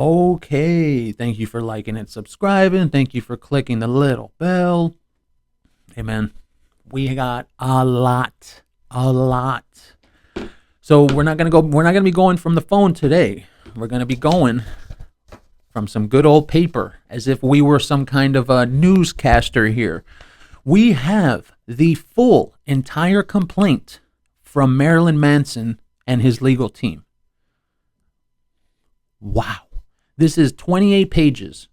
Okay, thank you for liking and subscribing. Thank you for clicking the little bell. Hey man, we got a lot. So we're not gonna be going from the phone today. We're gonna be going from some good old paper, as if we were some kind of a newscaster here. We have the full entire complaint from Marilyn Manson and his legal team. Wow. This is 28 pages.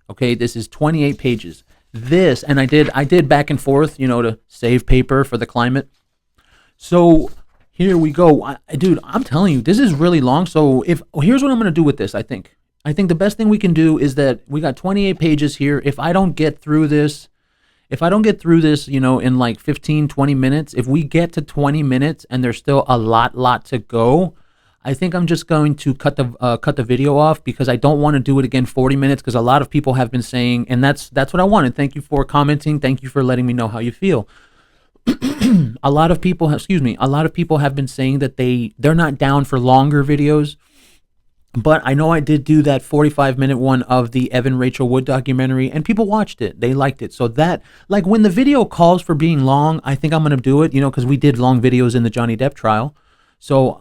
Okay, this is 28 pages. This, and I did back and forth, to save paper for the climate. So here we go. Dude, I'm telling you, this is really long. So here's what I'm going to do with this, I think. I think the best thing we can do is that we got 28 pages here. If I don't get through this, in like 15, 20 minutes, if we get to 20 minutes and there's still a lot to go, I think I'm just going to cut the video off, because I don't want to do it again 40 minutes, because a lot of people have been saying, and that's what I wanted. Thank you for commenting. Thank you for letting me know how you feel. a lot of people have been saying that they're not down for longer videos. But I know I did do that 45-minute one of the Evan Rachel Wood documentary, and people watched it. They liked it. So that, like, when the video calls for being long, I think I'm going to do it, because we did long videos in the Johnny Depp trial. So,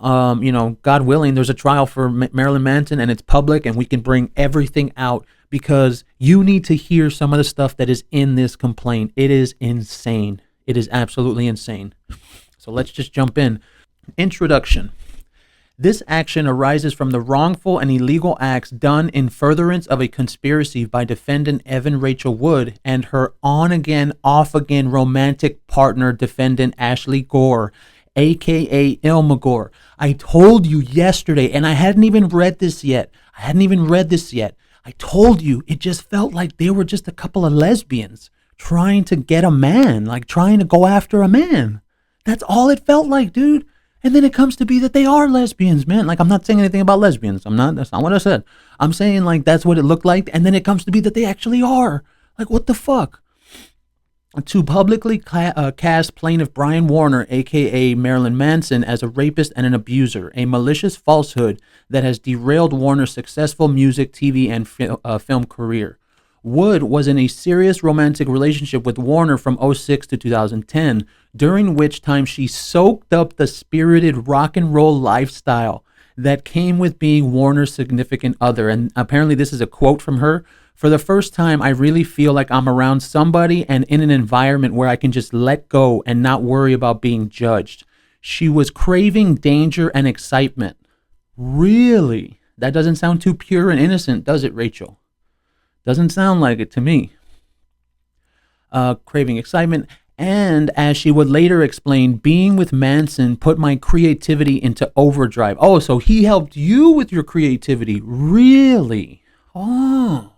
God willing, there's a trial for Marilyn Manson, and it's public, and we can bring everything out, because you need to hear some of the stuff that is in this complaint. It is insane. It is absolutely insane. So let's just jump in. Introduction. This action arises from the wrongful and illegal acts done in furtherance of a conspiracy by defendant Evan Rachel Wood and her on-again, off-again romantic partner, defendant Ashley Gore, a.k.a. Ilma Gore. I told you yesterday, and I hadn't even read this yet. I told you, it just felt like they were just a couple of lesbians trying to get a man, like trying to go after a man. That's all it felt like, dude. And then it comes to be that they are lesbians, man. Like, I'm not saying anything about lesbians. That's not what I said. I'm saying, like, that's what it looked like. And then it comes to be that they actually are. Like, what the fuck? To publicly cast plaintiff Brian Warner, a.k.a. Marilyn Manson, as a rapist and an abuser, a malicious falsehood that has derailed Warner's successful music, TV, and film career. Wood was in a serious romantic relationship with Warner from 2006 to 2010, during which time she soaked up the spirited rock and roll lifestyle that came with being Warner's significant other. And apparently this is a quote from her. For the first time, I really feel like I'm around somebody and in an environment where I can just let go and not worry about being judged. She was craving danger and excitement. Really? That doesn't sound too pure and innocent, does it, Rachel? Doesn't sound like it to me. Craving excitement. And as she would later explain, being with Manson put my creativity into overdrive. Oh, so he helped you with your creativity. Really? Oh.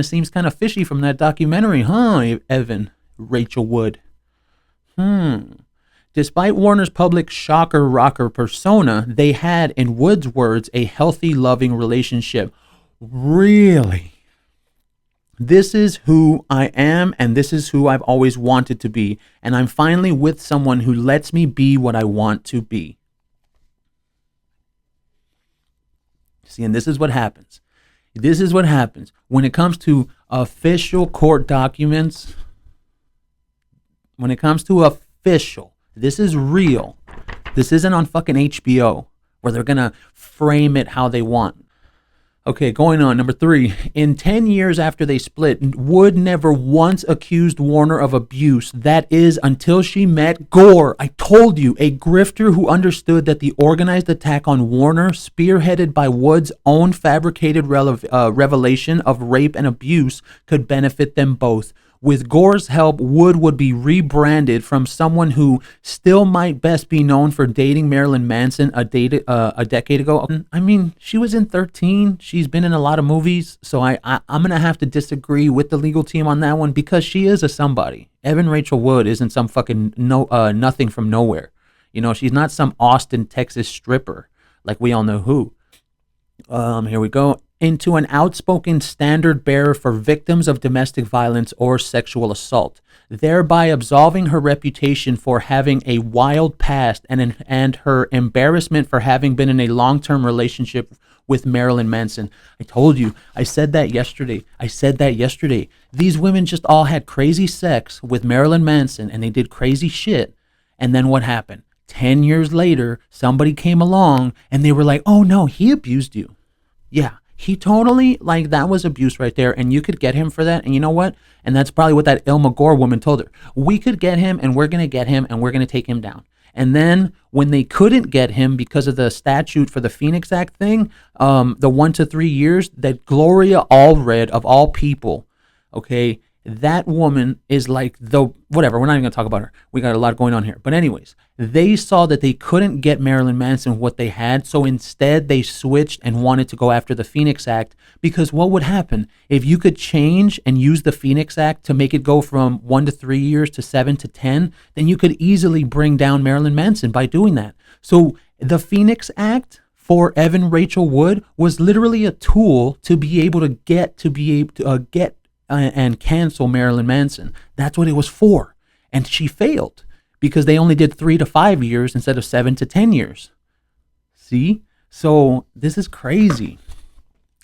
Seems kind of fishy from that documentary, huh, Evan Rachel Wood? Despite Warner's public shocker rocker persona, they had, in Wood's words, a healthy, loving relationship. Really? This is who I am, and this is who I've always wanted to be, and I'm finally with someone who lets me be what I want to be. See, and this is what happens. This is what happens when it comes to official court documents. When it comes to official, this is real. This isn't on fucking HBO where they're going to frame it how they want. Okay, going on. Number 3. In 10 years after they split, Wood never once accused Warner of abuse. That is, until she met Gore. I told you, a grifter who understood that the organized attack on Warner, spearheaded by Wood's own fabricated revelation of rape and abuse, could benefit them both. With Gore's help, Wood would be rebranded from someone who still might best be known for dating Marilyn Manson a decade ago. I mean, she was in 13. She's been in a lot of movies. So I'm going to have to disagree with the legal team on that one, because she is a somebody. Evan Rachel Wood isn't some fucking nothing from nowhere. She's not some Austin, Texas stripper like we all know who. Here we go. Into an outspoken standard bearer for victims of domestic violence or sexual assault, thereby absolving her reputation for having a wild past and her embarrassment for having been in a long-term relationship with Marilyn Manson. I told you. I said that yesterday. These women just all had crazy sex with Marilyn Manson and they did crazy shit. And then what happened? 10 years later, somebody came along and they were like, oh no, he abused you. Yeah, he totally, like, that was abuse right there. And you could get him for that. And you know what? And that's probably what that Ilma Gore woman told her. We could get him and we're going to get him and we're going to take him down. And then when they couldn't get him because of the statute for the Phoenix Act thing, the 1 to 3 years, that Gloria Allred, of all people, okay, that woman is like the whatever. We're not even gonna talk about her. We got a lot going on here. But anyways, they saw that they couldn't get Marilyn Manson what they had, so instead they switched and wanted to go after the Phoenix Act, because what would happen if you could change and use the Phoenix Act to make it go from 1 to 3 years to 7 to 10, then you could easily bring down Marilyn Manson by doing that. So the Phoenix Act for Evan Rachel Wood was literally a tool to be able to get and cancel Marilyn Manson. That's what it was for. And she failed because they only did 3 to 5 years instead of 7 to 10 years. See? So this is crazy.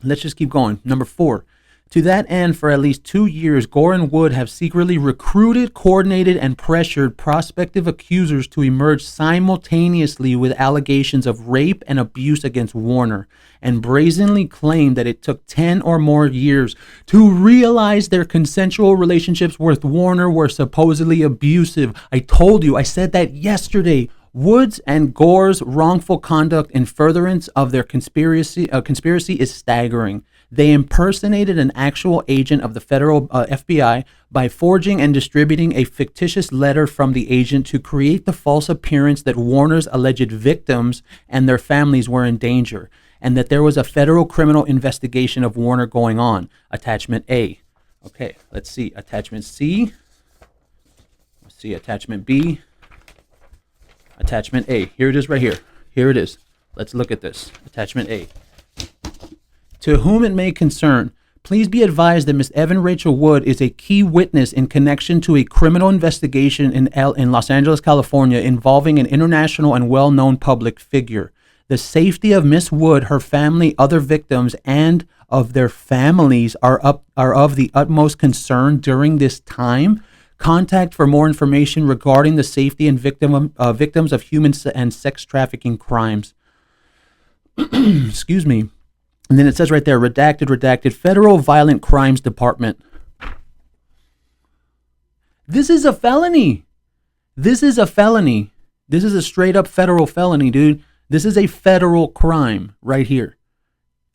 Let's just keep going. Number 4. To that end, for at least 2 years, Gore and Wood have secretly recruited, coordinated, and pressured prospective accusers to emerge simultaneously with allegations of rape and abuse against Warner, and brazenly claimed that it took 10 or more years to realize their consensual relationships with Warner were supposedly abusive. I told you, I said that yesterday. Woods and Gore's wrongful conduct in furtherance of their conspiracy is staggering. They impersonated an actual agent of the federal FBI by forging and distributing a fictitious letter from the agent to create the false appearance that Warner's alleged victims and their families were in danger, and that there was a federal criminal investigation of Warner going on. Attachment A. Okay, let's see. Attachment C. Let's see. Attachment B. Attachment A. Here it is right here. Here it is. Let's look at this. Attachment A. To whom it may concern, please be advised that Miss Evan Rachel Wood is a key witness in connection to a criminal investigation in Los Angeles, California, involving an international and well-known public figure. The safety of Miss Wood, her family, other victims, and of their families are of the utmost concern during this time. Contact for more information regarding the safety and victims of human and sex trafficking crimes. Excuse me. And then it says right there, redacted, Federal Violent Crimes Department. This is a felony. This is a felony. This is a straight up federal felony, dude. This is a federal crime right here.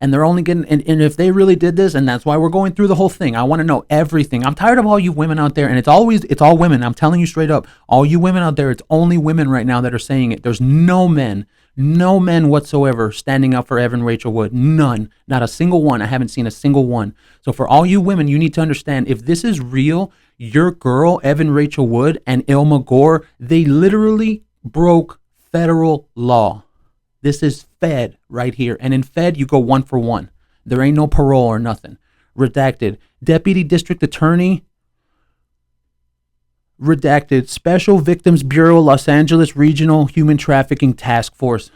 And they're only getting, and if they really did this, and that's why we're going through the whole thing. I want to know everything. I'm tired of all you women out there, and it's all women. I'm telling you straight up, all you women out there, it's only women right now that are saying it. There's no men whatsoever standing up for Evan Rachel Wood. None, not a single one. I haven't seen a single one. So for all you women, you need to understand, if this is real, your girl, Evan Rachel Wood, and Ilma Gore, they literally broke federal law. This is Fed right here. And in Fed, you go 1 for 1. There ain't no parole or nothing. Redacted. Deputy District Attorney. Redacted. Special Victims Bureau, Los Angeles Regional Human Trafficking Task Force.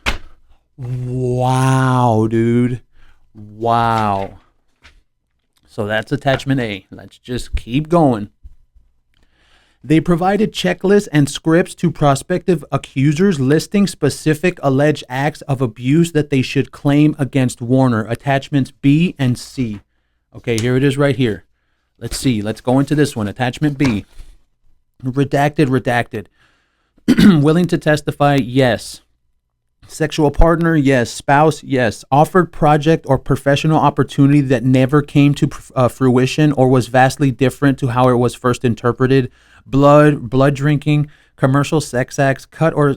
Wow, dude. Wow. So that's attachment A. Let's just keep going. They provided checklists and scripts to prospective accusers listing specific alleged acts of abuse that they should claim against Warner. Attachments B and C. Okay, here it is right here. Let's see. Let's go into this one. Attachment B. Redacted. Willing to testify? Yes. Sexual partner? Yes. Spouse? Yes. Offered project or professional opportunity that never came to fruition or was vastly different to how it was first interpreted. Blood drinking, commercial sex acts, cut or...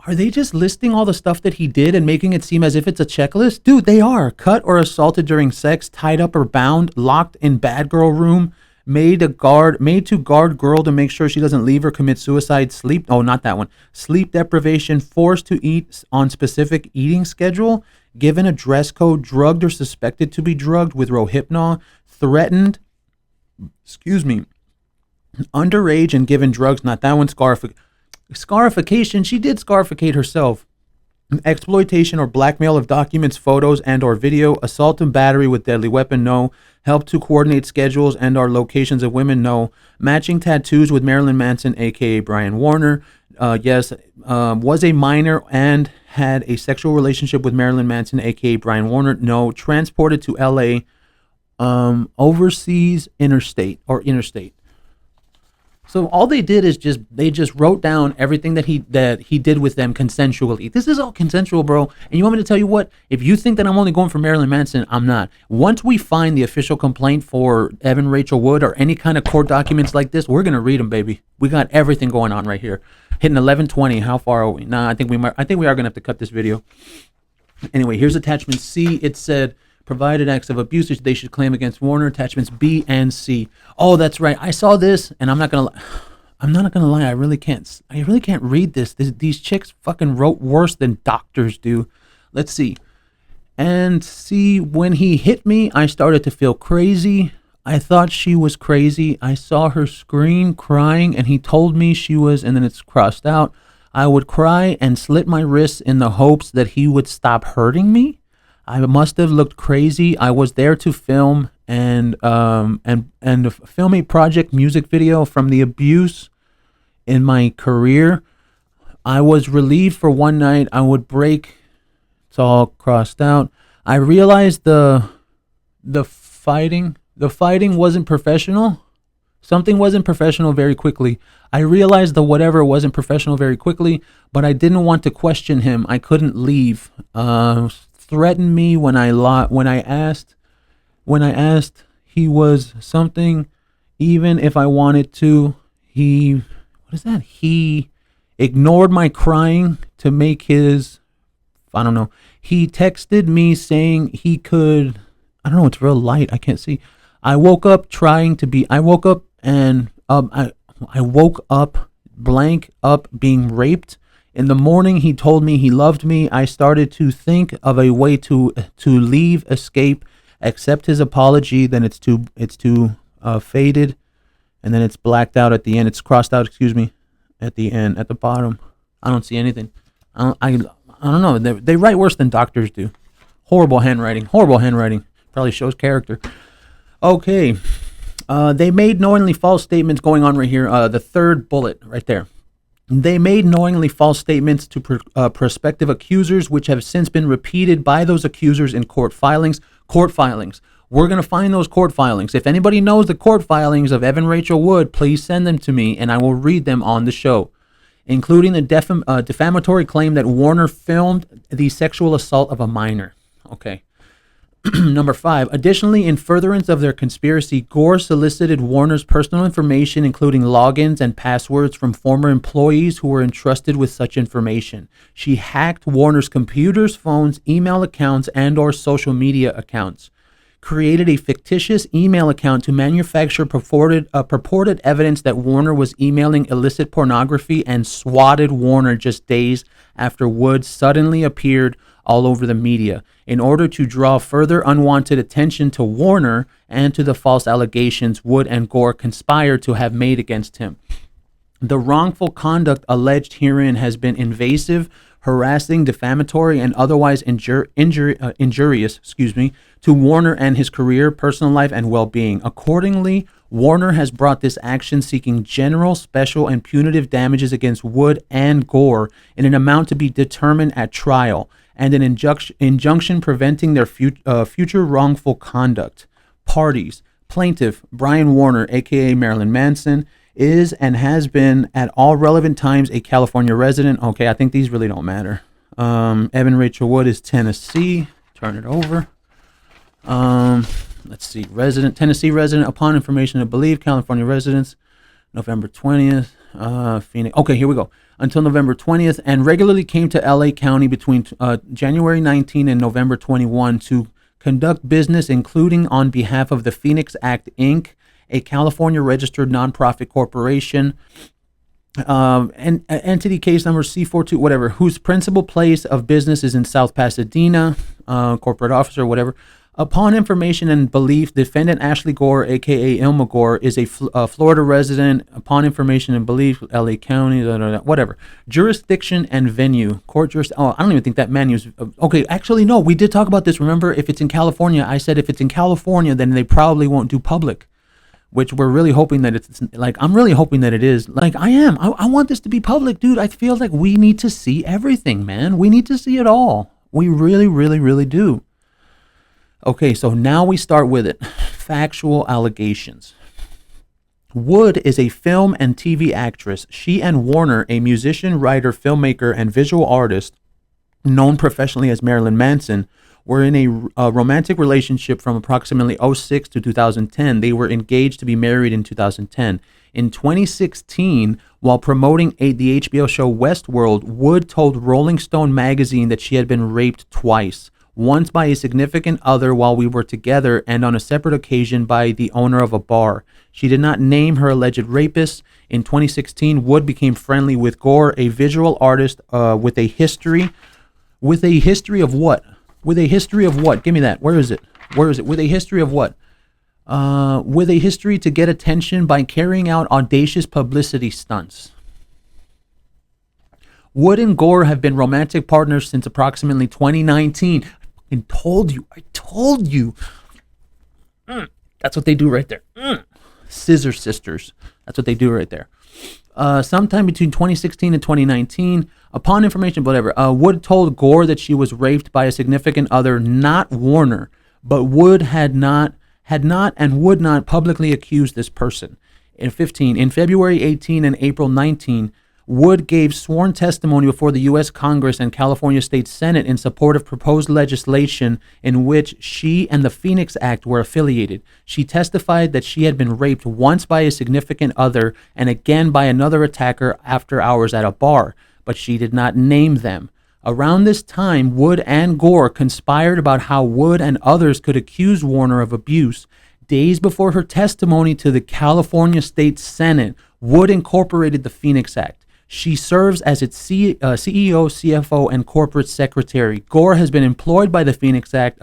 Are they just listing all the stuff that he did and making it seem as if it's a checklist? Dude, they are. Cut or assaulted during sex, tied up or bound, locked in bad girl room, made to guard girl to make sure she doesn't leave or commit suicide, sleep deprivation, forced to eat on specific eating schedule, given a dress code, drugged or suspected to be drugged with Rohypnol, threatened, underage and given drugs, not that one, scarification, she did scarificate herself. Exploitation or blackmail of documents, photos, and or video. Assault and battery with deadly weapon, no. Help to coordinate schedules and or locations of women, no. Matching tattoos with Marilyn Manson, aka Brian Warner, yes. Was a minor and had a sexual relationship with Marilyn Manson, aka Brian Warner, no. Transported to LA, overseas, interstate. So all they did is just wrote down everything that he did with them consensually. This is all consensual, bro. And you want me to tell you what? If you think that I'm only going for Marilyn Manson, I'm not. Once we find the official complaint for Evan Rachel Wood or any kind of court documents like this, we're gonna read them, baby. We got everything going on right here. Hitting 11:20. How far are we? Nah, I think we are gonna have to cut this video. Anyway, here's attachment C. It said, provided acts of abuse they should claim against Warner. Attachments B and C. Oh, that's right. I saw this, and I'm not gonna lie. I really can't read this. These chicks fucking wrote worse than doctors do. Let's see. And see, when he hit me, I started to feel crazy. I thought she was crazy. I saw her scream, crying, and he told me she was, and then it's crossed out. I would cry and slit my wrists in the hopes that he would stop hurting me. I must have looked crazy. I was there to film and film a project music video from the abuse in my career. I was relieved for one night. I would break. It's all crossed out. I realized the fighting wasn't professional. Something wasn't professional very quickly. I realized the whatever wasn't professional very quickly, but I didn't want to question him. I couldn't leave. Threatened me when I asked he was something, even if I wanted to. He ignored my crying to make his, I don't know. He texted me saying he could, I don't know, it's real light, I can't see. I woke up blank up being raped. In the morning, he told me he loved me. I started to think of a way to leave, escape, accept his apology. Then it's too faded, and then it's blacked out at the end. It's crossed out, excuse me, at the end, at the bottom. I don't see anything. I don't know. They write worse than doctors do. Horrible handwriting. Probably shows character. Okay. They made knowingly false statements going on right here. The third bullet right there. They made knowingly false statements to prospective accusers, which have since been repeated by those accusers in court filings. We're going to find those court filings. If anybody knows the court filings of Evan Rachel Wood, please send them to me, and I will read them on the show, including the defamatory claim that Warner filmed the sexual assault of a minor. Okay. Number 5. Additionally, in furtherance of their conspiracy, Gore solicited Warner's personal information, including logins and passwords from former employees who were entrusted with such information. She hacked Warner's computers, phones, email accounts, and or social media accounts. Created a fictitious email account to manufacture purported evidence that Warner was emailing illicit pornography, and swatted Warner just days after Wood suddenly appeared all over the media in order to draw further unwanted attention to Warner and to the false allegations Wood and Gore conspired to have made against him. The wrongful conduct alleged herein has been invasive, harassing, defamatory, and otherwise injurious, to Warner and his career, personal life, and well-being. Accordingly, Warner has brought this action seeking general, special, and punitive damages against Wood and Gore in an amount to be determined at trial, and an injunction preventing their future wrongful conduct. Parties: plaintiff Brian Warner, aka Marilyn Manson, is and has been at all relevant times a California resident. Okay, I think these really don't matter. Evan Rachel Wood is Tennessee. Turn it over. Let's see. Tennessee resident. Upon information to believe, California residents. November 20th. Phoenix. Okay, here we go. Until November 20th, and regularly came to LA County between January 19 and November 21 to conduct business, including on behalf of the Phoenix Act, Inc., a California registered nonprofit corporation, and entity case number C42, whatever, whose principal place of business is in South Pasadena, corporate officer, whatever. Upon information and belief, defendant Ashley Gore, aka Ilma Gore, is a Florida resident. Upon information and belief, LA County, whatever. Jurisdiction and venue. Court jurisdiction. Oh, I don't even think that menu is. Okay, actually, no, we did talk about this. Remember, if it's in California, I said if it's in California, then they probably won't do public, which we're really hoping that it's like, I'm really hoping that it is. Like, I am. I want this to be public, dude. I feel like we need to see everything, man. We need to see it all. We really, really, really do. Okay, so now we start with it. Factual allegations. Wood is a film and TV actress. She and Warner, a musician, writer, filmmaker, and visual artist, known professionally as Marilyn Manson, were in a romantic relationship from approximately 2006 to 2010. They were engaged to be married in 2010. In 2016, while promoting the HBO show Westworld, Wood told Rolling Stone magazine that she had been raped twice. Once by a significant other while we were together, and on a separate occasion by the owner of a bar. She did not name her alleged rapist. In 2016, Wood became friendly with Gore, a visual artist with a history of what? With a history of what? Give me that. Where is it? With a history of what? With a history to get attention by carrying out audacious publicity stunts. Wood and Gore have been romantic partners since approximately 2019. I told you. That's what they do right there. Scissor sisters. That's what they do right there. Sometime between 2016 and 2019, upon information, whatever, Wood told Gore that she was raped by a significant other, not Warner, but Wood had not and would not publicly accuse this person. In February 18 and April 19, Wood gave sworn testimony before the U.S. Congress and California State Senate in support of proposed legislation in which she and the Phoenix Act were affiliated. She testified that she had been raped once by a significant other and again by another attacker after hours at a bar, but she did not name them. Around this time, Wood and Gore conspired about how Wood and others could accuse Warner of abuse. Days before her testimony to the California State Senate, Wood incorporated the Phoenix Act. She serves as its CEO, CFO, and corporate secretary. Gore has been employed by the Phoenix Act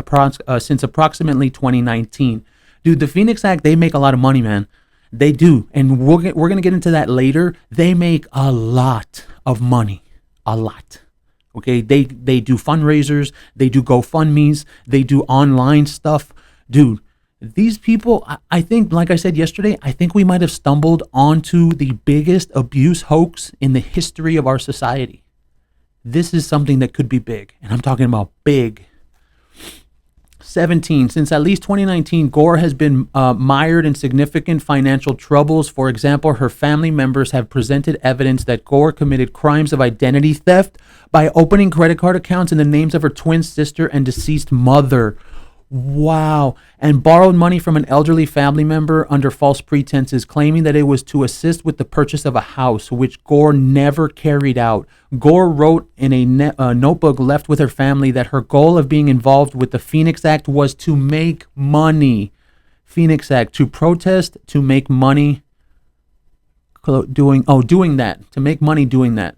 since approximately 2019. Dude, the Phoenix Act, they make a lot of money, man. They do. And we're going to get into that later. They make a lot of money. A lot. Okay? They do fundraisers. They do GoFundMes. They do online stuff. Dude, these people, I think, like I said yesterday, I think we might have stumbled onto the biggest abuse hoax in the history of our society. This is something that could be big, and I'm talking about big. 17. Since at least 2019, Gore has been mired in significant financial troubles. For example, her family members have presented evidence that Gore committed crimes of identity theft by opening credit card accounts in the names of her twin sister and deceased mother. Wow. And borrowed money from an elderly family member under false pretenses, claiming that it was to assist with the purchase of a house, which Gore never carried out. Gore wrote in a notebook left with her family that her goal of being involved with the Phoenix Act was to make money. Phoenix Act, to protest, to make money, doing that, to make money doing that.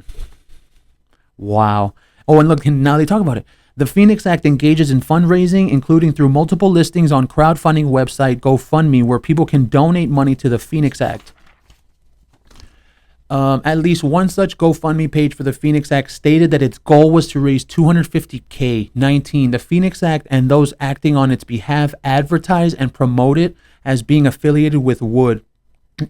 Wow. Oh, and look, now they talk about it. The Phoenix Act engages in fundraising, including through multiple listings on crowdfunding website GoFundMe, where people can donate money to the Phoenix Act. At least one such GoFundMe page for the Phoenix Act stated that its goal was to raise $250K. 19. The Phoenix Act and those acting on its behalf advertise and promote it as being affiliated with Wood,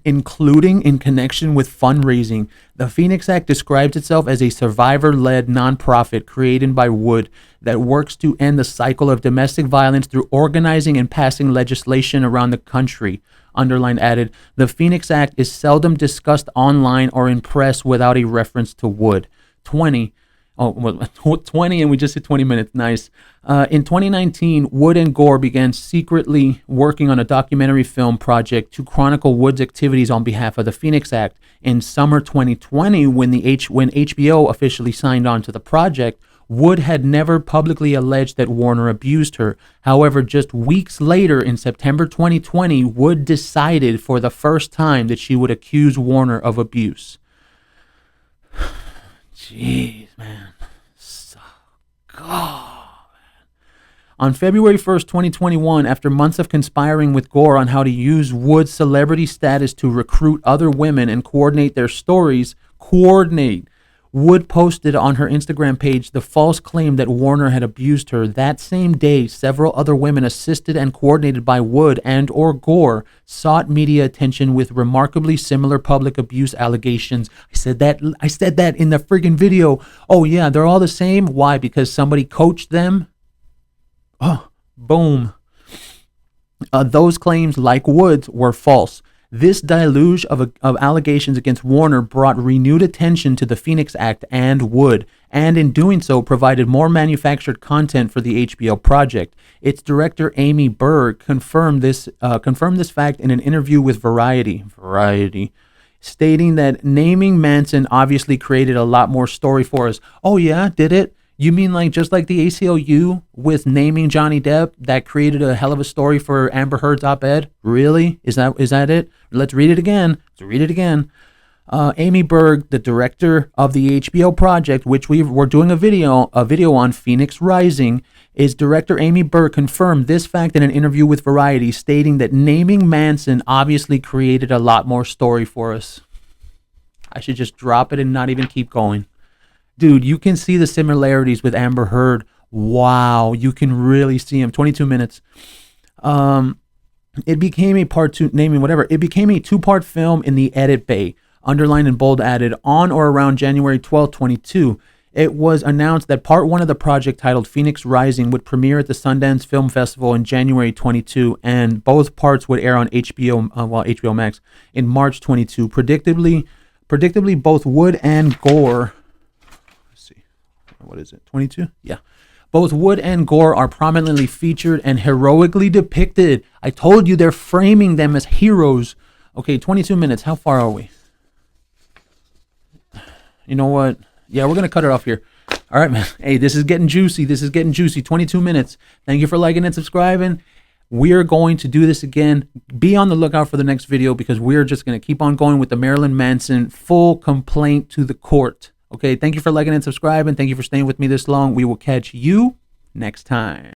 including in connection with fundraising. The Phoenix Act describes itself as a survivor-led nonprofit created by Wood that works to end the cycle of domestic violence through organizing and passing legislation around the country. Underline added, the Phoenix Act is seldom discussed online or in press without a reference to Wood. 20, and we just hit 20 minutes. Nice. In 2019, Wood and Gore began secretly working on a documentary film project to chronicle Wood's activities on behalf of the Phoenix Act. In summer 2020, when HBO officially signed on to the project, Wood had never publicly alleged that Warner abused her. However, just weeks later, in September 2020, Wood decided for the first time that she would accuse Warner of abuse. Jeez, man. God, man. On February 1st, 2021, after months of conspiring with Gore on how to use Wood's celebrity status to recruit other women and coordinate their stories, Wood posted on her Instagram page the false claim that Warner had abused her. That same day, several other women assisted and coordinated by Wood and or Gore sought media attention with remarkably similar public abuse allegations. I said that in the friggin' video. Oh yeah, they're all the same. Why? Because somebody coached them? Oh, boom. Those claims, like Wood's, were false. This deluge of allegations against Warner brought renewed attention to the Phoenix Act and Wood, and in doing so provided more manufactured content for the HBO project. Its director Amy Berg confirmed this fact in an interview with Variety, stating that naming Manson obviously created a lot more story for us. Oh yeah, did it? You mean like just like the ACLU with naming Johnny Depp that created a hell of a story for Amber Heard's op-ed? Really? Is that it? Let's read it again. Amy Berg, the director of the HBO project, which we're doing a video on, Phoenix Rising, is director Amy Berg confirmed this fact in an interview with Variety, stating that naming Manson obviously created a lot more story for us. I should just drop it and not even keep going. Dude, you can see the similarities with Amber Heard. Wow, you can really see them. 22 minutes. It became a It became a two-part film in the edit bay, underlined and bold added, on or around January 12, 22. It was announced that part one of the project, titled Phoenix Rising, would premiere at the Sundance Film Festival in January 22, and both parts would air on HBO Max in March 22. Predictably, both Wood and Gore. What is it? 22? Yeah. Both Wood and Gore are prominently featured and heroically depicted. I told you they're framing them as heroes. Okay, 22 minutes. How far are we? You know what? Yeah, we're going to cut it off here. All right, man. Hey, this is getting juicy. 22 minutes. Thank you for liking and subscribing. We're going to do this again. Be on the lookout for the next video because we're just going to keep on going with the Marilyn Manson full complaint to the court. Okay, thank you for liking and subscribing. Thank you for staying with me this long. We will catch you next time.